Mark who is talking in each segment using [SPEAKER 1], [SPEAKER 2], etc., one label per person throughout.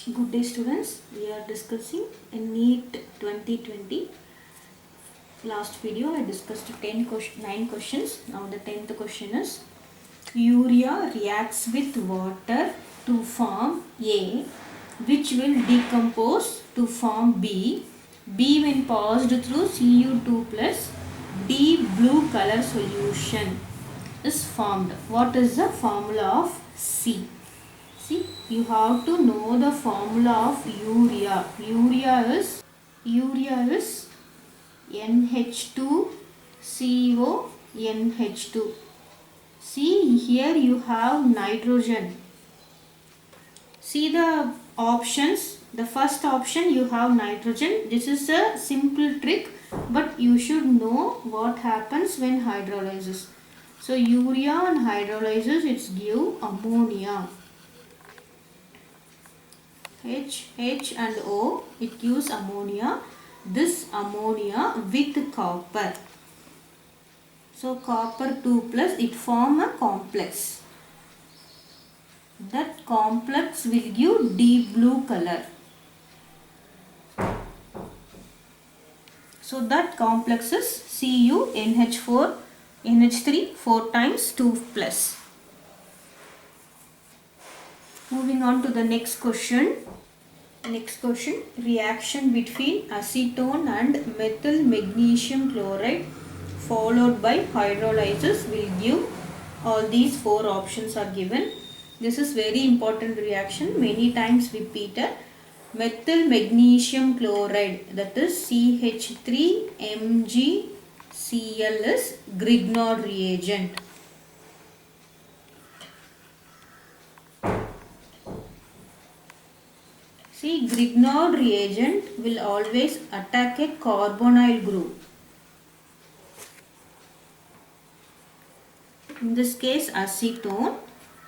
[SPEAKER 1] Good day students, we are discussing a NEET 2020. Last video I discussed 9 questions. Now the 10th question is urea reacts with water to form A, which will decompose to form B. B when passed through Cu2 plus D blue color solution is formed. What is the formula of C? See, you have to know the formula of urea. Urea is NH2CO NH2. See, here you have nitrogen. See the options. The first option you have nitrogen. This is a simple trick, but you should know what happens when hydrolysis. So urea and hydrolysis, it's give ammonia. H and O, it gives ammonia. This ammonia with copper. So copper 2 plus, it form a complex. That complex will give deep blue color. So that complex is CuNH4 NH3 4 times 2 plus. Moving on to the next question. Reaction between acetone and methyl magnesium chloride followed by hydrolysis will give, all these 4 options are given. This is very important reaction, many times repeated. Methyl magnesium chloride, that is CH3MgCl is Grignard reagent. See, Grignard reagent will always attack a carbonyl group. In this case, acetone,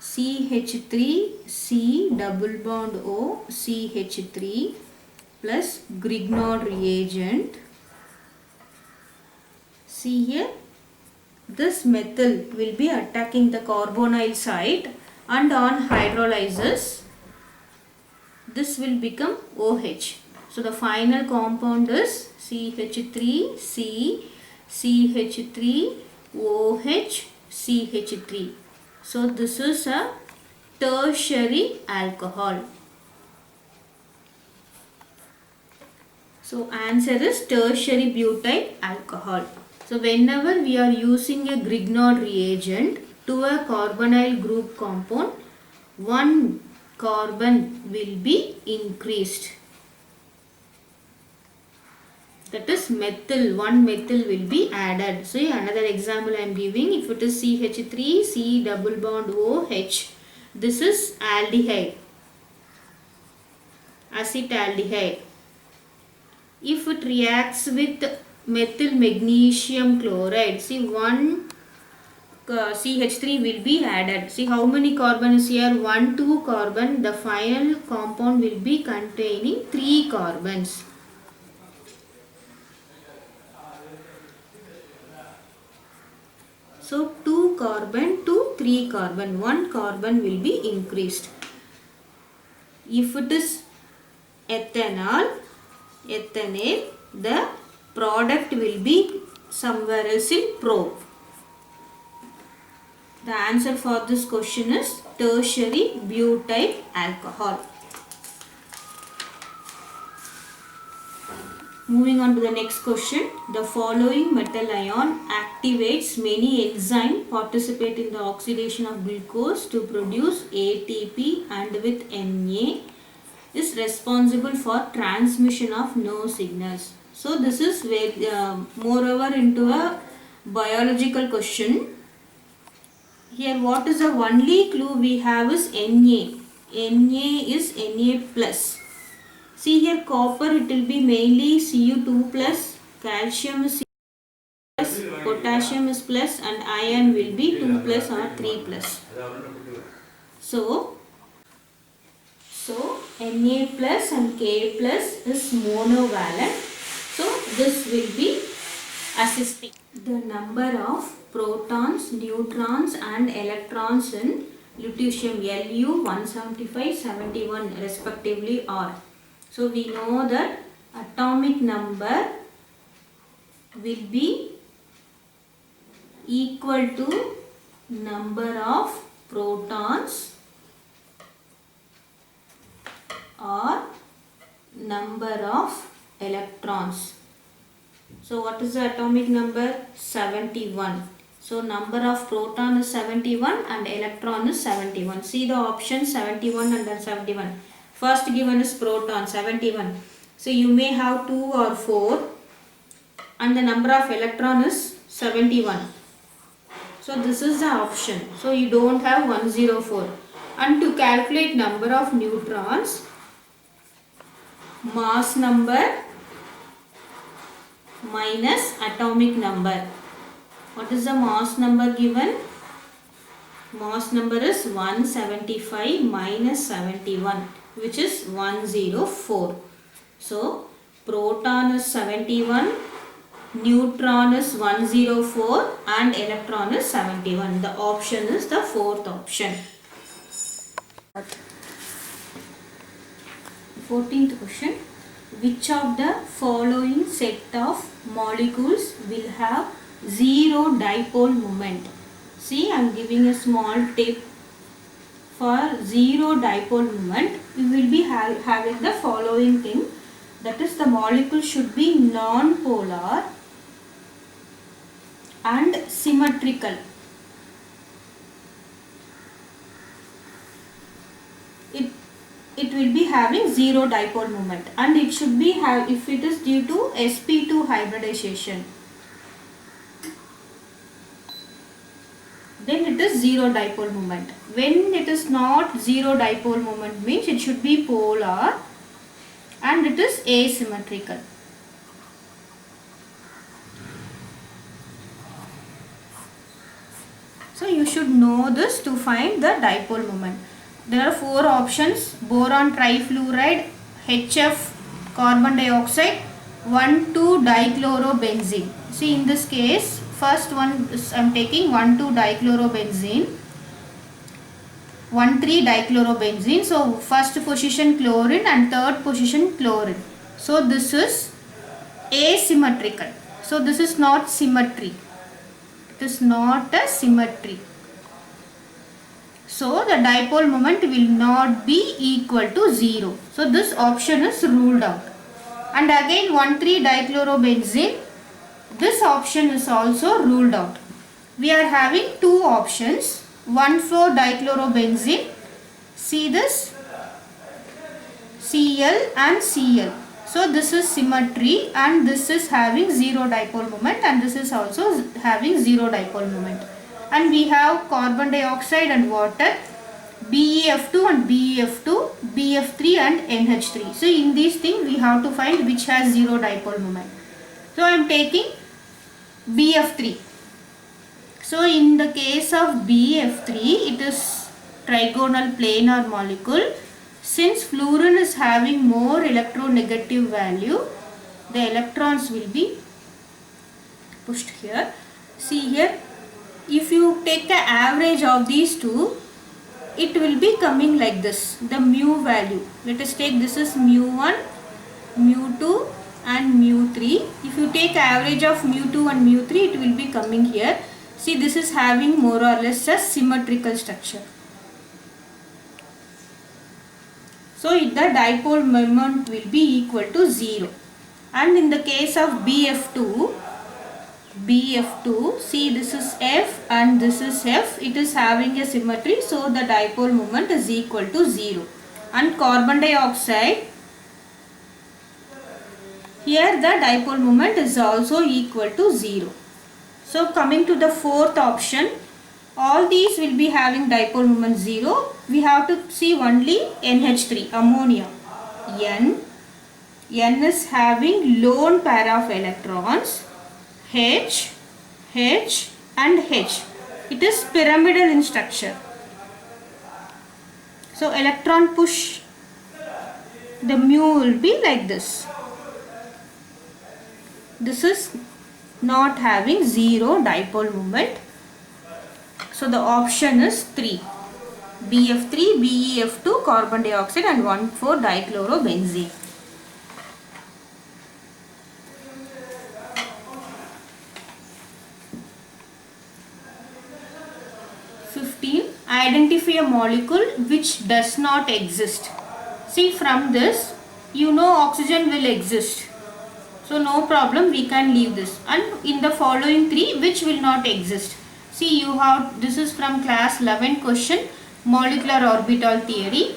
[SPEAKER 1] CH3C double bond O CH3 plus Grignard reagent. See here, this methyl will be attacking the carbonyl site, and on hydrolysis, this will become OH. So the final compound is CH3C, CH3OH, CH3. So this is a tertiary alcohol. So answer is tertiary butyl alcohol. So whenever we are using a Grignard reagent to a carbonyl group compound, one carbon will be increased. That is methyl, one methyl will be added. So another example I am giving, if it is CH3, C double bond OH, this is aldehyde, acetaldehyde. If it reacts with methyl magnesium chloride, see one CH3 will be added. See how many carbon is here? 1, 2 carbon. The final compound will be containing 3 carbons. So 2 carbon to 3 carbon. 1 carbon will be increased. If it is ethanol, the product will be somewhere else in probe. The answer for this question is tertiary butyl alcohol. Moving on to the next question. The following metal ion activates many enzymes participate in the oxidation of glucose to produce ATP and with Na is responsible for transmission of nerve signals. So this is very, moreover into a biological question. Here what is the only clue we have is Na. Na is Na plus. See here copper, it will be mainly Cu2 plus, calcium is plus, potassium is plus, and iron will be 2 plus or 3 plus. So Na plus and K plus is monovalent. So this will be assisting. The number of protons, neutrons and electrons in lutetium Lu 175, 71 respectively are. So we know that atomic number will be equal to number of protons or number of electrons. So what is the atomic number? 71. So number of proton is 71 and electron is 71. See the option 71 and then 71. First given is proton 71. So you may have 2 or 4 and the number of electron is 71. So this is the option. So you don't have 104. And to calculate number of neutrons, mass number minus atomic number. What is the mass number given? Mass number is 175 minus 71, which is 104. So proton is 71, neutron is 104 and electron is 71. The option is the fourth option. 14th question. Which of the following set of molecules will have zero dipole moment? See, I am giving a small tip. For zero dipole moment, we will be having the following thing. That is, the molecule should be non-polar and symmetrical. It will be having zero dipole moment, and it should be if it is due to sp2 hybridization, then it is zero dipole moment. When it is not zero dipole moment means it should be polar and it is asymmetrical. So you should know this to find the dipole moment. There are 4 options: boron trifluoride, HF carbon dioxide, 1,2-dichlorobenzene. See, in this case, first one is I am taking 1,2-dichlorobenzene, 1,3-dichlorobenzene. So first position chlorine and third position chlorine. So this is asymmetrical. So this is not symmetry. It is not a symmetry. So the dipole moment will not be equal to 0. So this option is ruled out. And again 1,3-dichlorobenzene, this option is also ruled out. We are having 2 options. 1,4-dichlorobenzene. See this? Cl and Cl. So this is symmetry and this is having 0 dipole moment and this is also having 0 dipole moment. And we have carbon dioxide and water, BeF2 and BeF2, BF3 and NH3. So in these things we have to find which has 0 dipole moment. So I am taking BF3. So in the case of BF3, it is trigonal planar molecule. Since fluorine is having more electronegative value, the electrons will be pushed here. See here, if you take the average of these two, it will be coming like this, the mu value. Let us take this is mu1, mu2 and mu3. If you take average of mu2 and mu3, it will be coming here. See, this is having more or less a symmetrical structure. So the dipole moment will be equal to 0. And in the case of BF2, see, this is F and this is F. It is having a symmetry, so the dipole moment is equal to 0. And carbon dioxide, here the dipole moment is also equal to 0. So coming to the fourth option, all these will be having dipole moment 0. We have to see only NH3, ammonia. N is having lone pair of electrons, H and H. It is pyramidal in structure. So electron push, the mu will be like this. This is not having 0 dipole moment. So the option is 3. BF3, BeF2 carbon dioxide and 1,4-dichlorobenzene. 15. Identify a molecule which does not exist. See, from this you know oxygen will exist. So no problem, we can leave this. And in the following three, which will not exist? See, you have, this is from class 11 question, molecular orbital theory.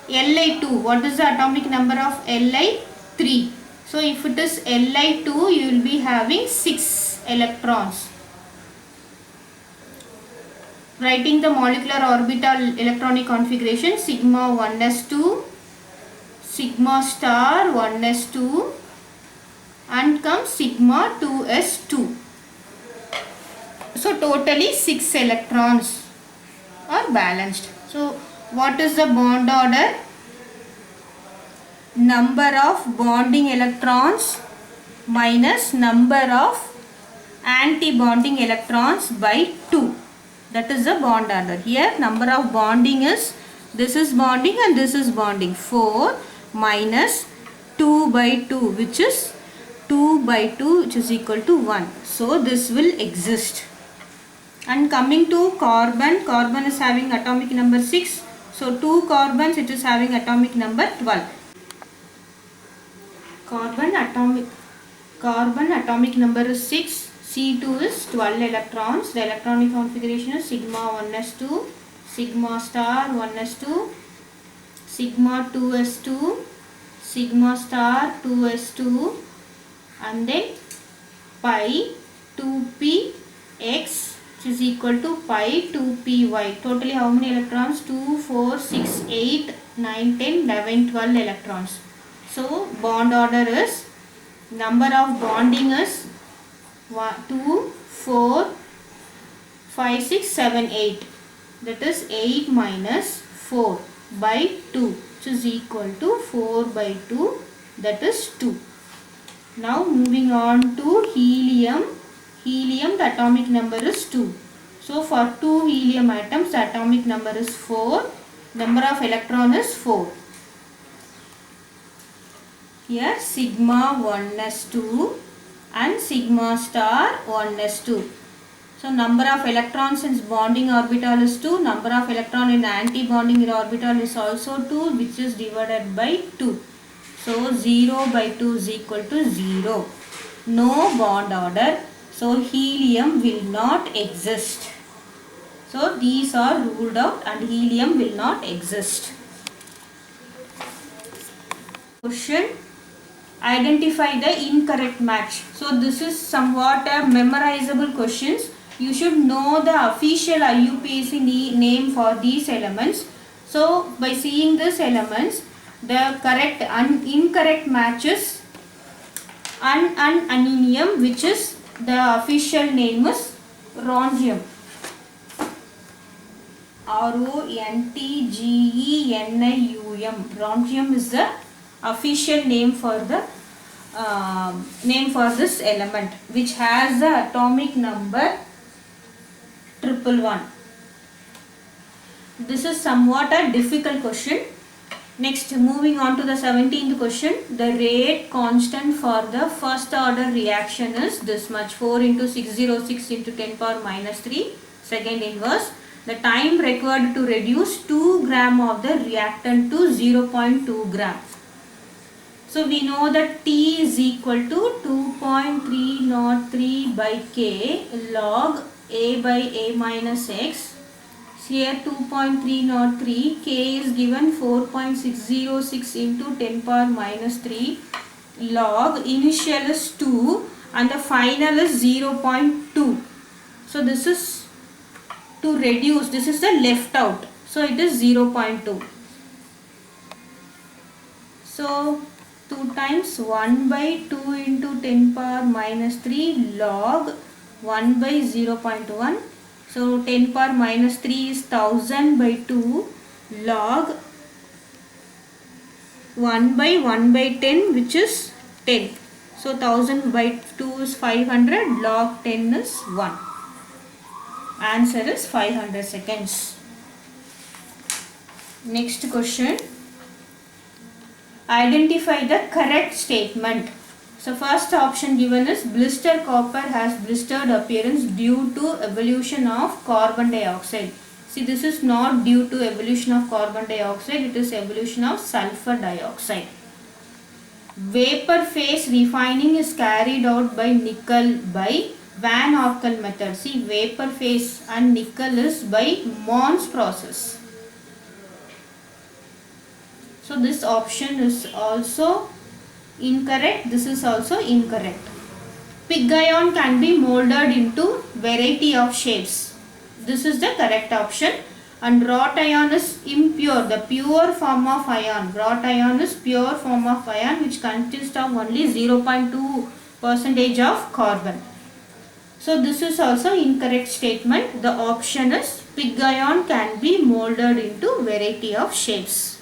[SPEAKER 1] Li2, what is the atomic number of Li? 3. So if it is Li2, you will be having 6 electrons. Writing the molecular orbital electronic configuration, sigma 1s2, sigma star 1s2, and comes sigma 2s2. So totally 6 electrons are balanced. So what is the bond order? Number of bonding electrons minus number of anti-bonding electrons by 2. That is the bond order. Here number of bonding is, this is bonding and this is bonding. 4 minus 2 by 2, which is 2 by 2, which is equal to 1. So this will exist. And coming to carbon, carbon is having atomic number 6. So 2 carbons, it is having atomic number 12. Carbon atomic number is 6. C2 is 12 electrons. The electronic configuration is sigma 1s2, sigma star 1s2, sigma 2s2, sigma star 2s2, and then pi 2p x, which is equal to pi 2py. Totally how many electrons? 2, 4, 6, 8, 9, 10, 11, 12 electrons. So bond order is, number of bonding is 2, 4, 5, 6, 7, 8. That is 8 minus 4 by 2, which is equal to 4 by 2, that is 2. Now moving on to helium. Helium, the atomic number is 2. So for 2 helium atoms, the atomic number is 4. Number of electron is 4. Here sigma 1s2 and sigma star 1s2. So number of electrons in bonding orbital is 2. Number of electron in anti-bonding orbital is also 2, which is divided by 2. So 0 by 2 is equal to 0. No bond order. So helium will not exist. So these are ruled out and helium will not exist. Question. Identify the incorrect match. So this is somewhat a memorizable questions. You should know the official IUPAC name for these elements. So by seeing these elements, the correct and incorrect matches unanium, which is the official name is rongium. RONTGENIUM. Rongium is the official name for the this element, which has the atomic number 111. This is somewhat a difficult question. Next, moving on to the 17th question. The rate constant for the first order reaction is this much, 4 into 606 into 10 power minus 3 second inverse. The time required to reduce 2 gram of the reactant to 0.2 gram. So we know that T is equal to 2.303 by K log A by A minus X. Here 2.303, K is given 4.606 into 10 power minus 3 log, initial is 2 and the final is 0.2. So this is to reduce, this is the left out. So it is 0.2. So 2 times 1 by 2 into 10 power minus 3 log 1 by 0.1. So 10 power minus 3 is 1000 by 2 log 1 by 1 by 10, which is 10. So 1000 by 2 is 500, log 10 is 1. Answer is 500 seconds. Next question. Identify the correct statement. So first option given is blister copper has blistered appearance due to evolution of carbon dioxide. See, this is not due to evolution of carbon dioxide, it is evolution of sulfur dioxide. Vapor phase refining is carried out by nickel by Van Arkel method. See, vapor phase and nickel is by Mons process. So this option is also incorrect. This is also incorrect. Pig iron can be molded into variety of shapes. This is the correct option. And wrought iron is impure, the pure form of iron. Wrought iron is pure form of iron which consists of only 0.2% of carbon. So this is also incorrect statement. The option is pig iron can be molded into variety of shapes.